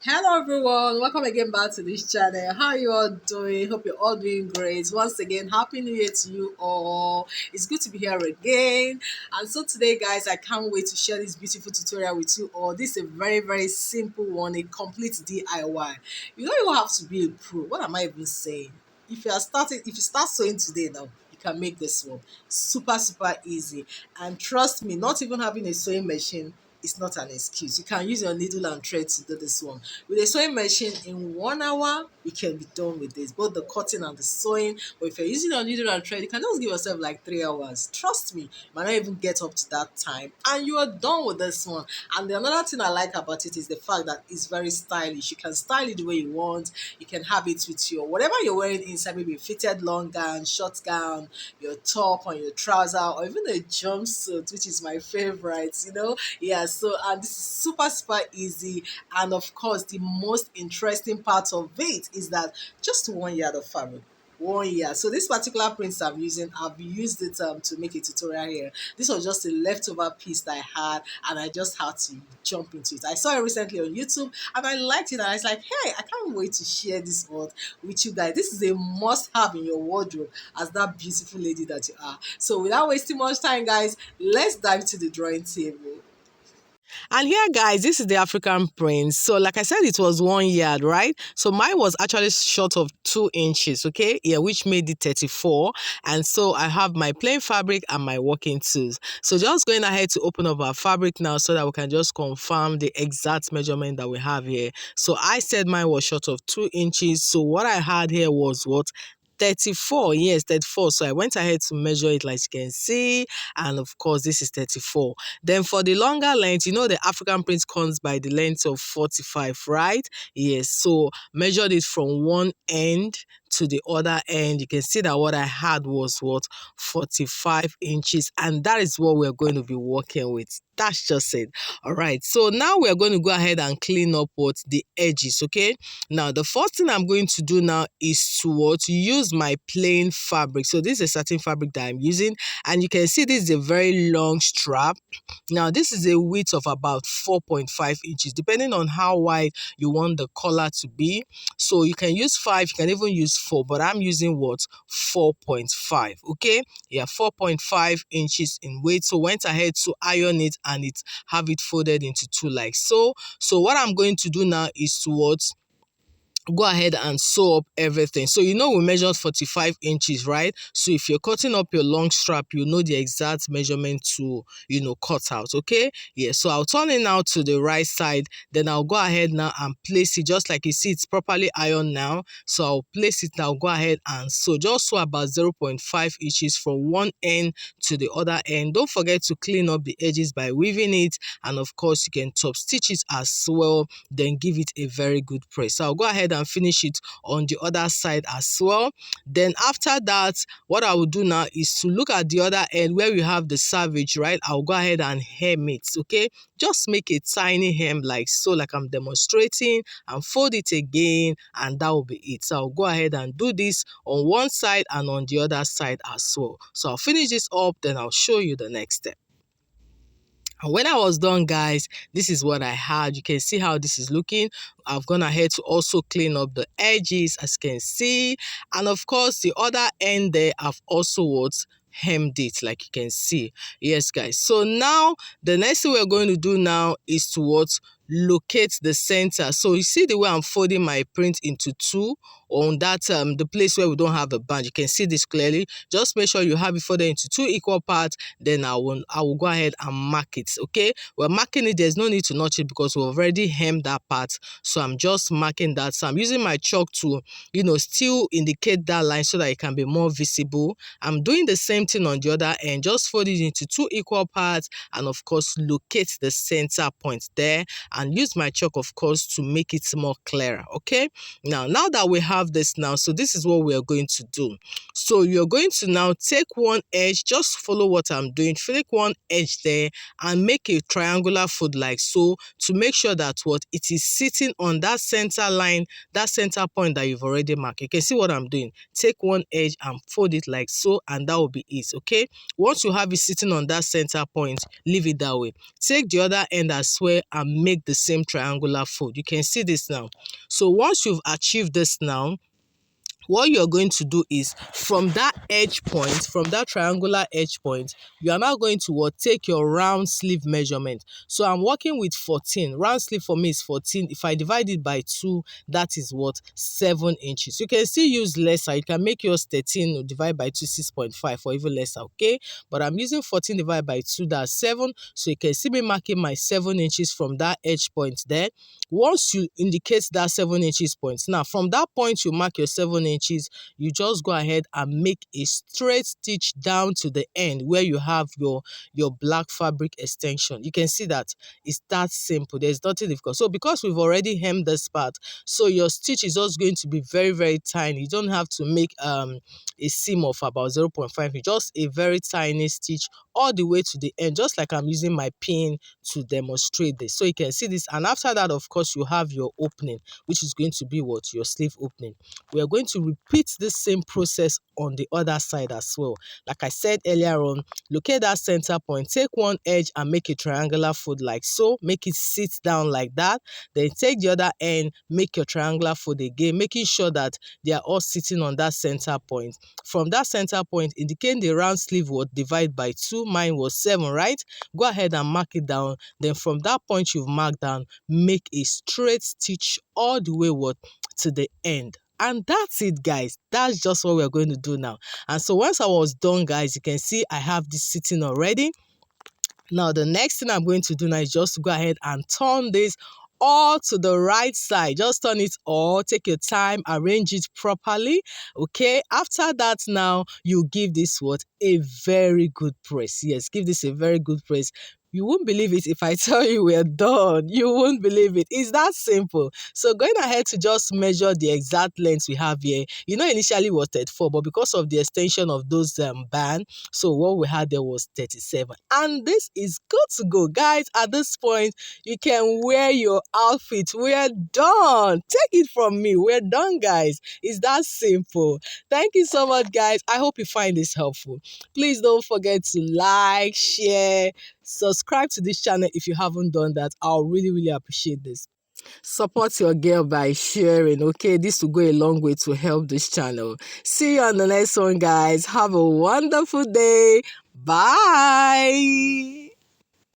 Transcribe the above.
Hello everyone, welcome again back to this channel. How are you all doing? Hope you're all doing great. Once again, happy new year to you all. It's good to be here again. And so today guys, I can't wait to share this beautiful tutorial with you all. This is a very simple one, a complete DIY. You don't even have to be a pro. What am I even saying? If you start sewing today now, you can make this one super easy. And trust me, not even having a sewing machine is not an excuse. You can use your needle and thread to do this one. With a sewing machine, in 1 hour, you can be done with this, both the cutting and the sewing. But if you're using your needle and thread, you can just give yourself like 3 hours. Trust me, you might not even get up to that time, and you are done with this one. And the another thing I like about it is the fact that it's very stylish. You can style it the way you want. You can have it with your whatever you're wearing inside, maybe a fitted long gown, short gown, your top or your trouser, or even a jumpsuit, which is my favorite. Yeah, so and this is super easy. And of course, the most interesting part of it is that just 1 yard of fabric. 1 year. So this particular print I'm using, I've used it to make a tutorial here. This was just a leftover piece that I had, and I just had to jump into it. I saw it recently on YouTube, and I liked it, and I was like, hey, I can't wait to share this one with you guys. This is a must-have in your wardrobe as that beautiful lady that you are. So without wasting much time, guys, let's dive to the drawing table. And here, guys, this is the African print. So, like I said, it was 1 yard, right? So mine was actually short of 2 inches, okay? Yeah, which made it 34. And so I have my plain fabric and my working tools. So just going ahead to open up our fabric now so that we can just confirm the exact measurement that we have here. So I said mine was short of 2 inches. So what I had here was what? 34. Yes, 34. So I went ahead to measure it like you can see, and of course this is 34. Then for the longer length, the African print comes by the length of 45, right? Yes, so measured it from one end to the other end. You can see that what I had was what? 45 inches, and that is what we're going to be working with. That's just it. All right, so now we're going to go ahead and clean up what? The edges, okay? Now, the first thing I'm going to do now is to use my plain fabric. So this is a satin fabric that I'm using, and you can see this is a very long strap. Now, this is a width of about 4.5 inches, depending on how wide you want the collar to be. So you can use 5, you can even use 4, but I'm using what? 4.5, okay? Yeah, 4.5 inches in weight. So went ahead to iron it and have it folded into two like so. So what I'm going to do now is to go ahead and sew up everything. So we measured 45 inches, right? So if you're cutting up your long strap, you know the exact measurement to cut out. Okay, yeah. So I'll turn it now to the right side, then I'll go ahead now and place it just like you see it's properly ironed now. So I'll place it now, go ahead and just sew about 0.5 inches from one end to the other end. Don't forget to clean up the edges by weaving it, and of course you can top stitch it as well, then give it a very good press. So I'll go ahead and finish it on the other side as well. Then after that, what I will do now is to look at the other end where we have the selvage, right? I'll go ahead and hem it, okay? Just make a tiny hem like so, like I'm demonstrating, and fold it again, and that will be it. So I'll go ahead and do this on one side and on the other side as well. So I'll finish this up, then I'll show you the next step. And when I was done, guys, this is what I had. You can see how this is looking. I've gone ahead to also clean up the edges, as you can see. And of course, the other end there, I've also hemmed it, like you can see. Yes, guys. So now, the next thing we're going to do now is to locate the center. So you see the way I'm folding my print into two on that the place where we don't have a band. You can see this clearly. Just make sure you have it folded into two equal parts. Then I will go ahead and mark it. Okay, we're marking it. There's no need to notch it because we've already hemmed that part. So I'm just marking that. So I'm using my chalk to still indicate that line so that it can be more visible. I'm doing the same thing on the other end. Just fold it into two equal parts, and of course locate the center point there, and use my chalk, of course, to make it more clearer. Okay, now that we have this now, so this is what we are going to do. So you're going to now take one edge, just follow what I'm doing, take one edge there and make a triangular fold like so, to make sure that it is sitting on that center line, that center point that you've already marked. You can see what I'm doing. Take one edge and fold it like so, and that will be it. Okay, once you have it sitting on that center point, leave it that way. Take the other end as well and make the same triangular fold. You can see this now. So once you've achieved this now, what you're going to do is from that edge point, from that triangular edge point, you are now going to take your round sleeve measurement. So I'm working with 14. Round sleeve for me is 14. If I divide it by 2, that is 7 inches. You can still use lesser. You can make yours 13, divide by 2, 6.5, or even lesser, okay? But I'm using 14 divided by 2, that's 7. So you can see me marking my 7 inches from that edge point there. Once you indicate that 7 inches point, now from that point you mark your 7 inches, you just go ahead and make a straight stitch down to the end where you have your black fabric extension. You can see that it's that simple. There's nothing difficult. So because we've already hemmed this part, so your stitch is just going to be very, very tiny. You don't have to make a seam of about 0.5 inch, just a very tiny stitch all the way to the end, just like I'm using my pin to demonstrate this. So you can see this, and after that, of course, you have your opening, which is going to be your sleeve opening. We are going to repeat this same process on the other side as well. Like I said earlier on, locate that center point, take one edge and make a triangular fold like so, make it sit down like that, then take the other end, make your triangular fold again, making sure that they are all sitting on that center point. From that center point, indicate the round sleeve would divide by 2. Mine was 7, right? Go ahead and mark it down. Then from that point you've marked down, make a straight stitch all the way to the end. And that's it, guys. That's just what we're going to do now. And so once I was done, guys, you can see I have this sitting already. Now the next thing I'm going to do now is just to go ahead and turn this all to the right side. Just turn it all, take your time, arrange it properly. Okay, after that, now you give this a very good press. Yes, give this a very good press. You won't believe it if I tell you we're done. You won't believe it. It's that simple. So going ahead to just measure the exact length we have here. You know, initially it was 34, but because of the extension of those band, so what we had there was 37. And this is good to go, guys. At this point, you can wear your outfit. We're done. Take it from me. We're done, guys. It's that simple. Thank you so much, guys. I hope you find this helpful. Please don't forget to like, share, subscribe to this channel if you haven't done that. I'll really, really appreciate this. Support your girl by sharing, okay? This will go a long way to help this channel. See you on the next one, guys. Have a wonderful day. Bye.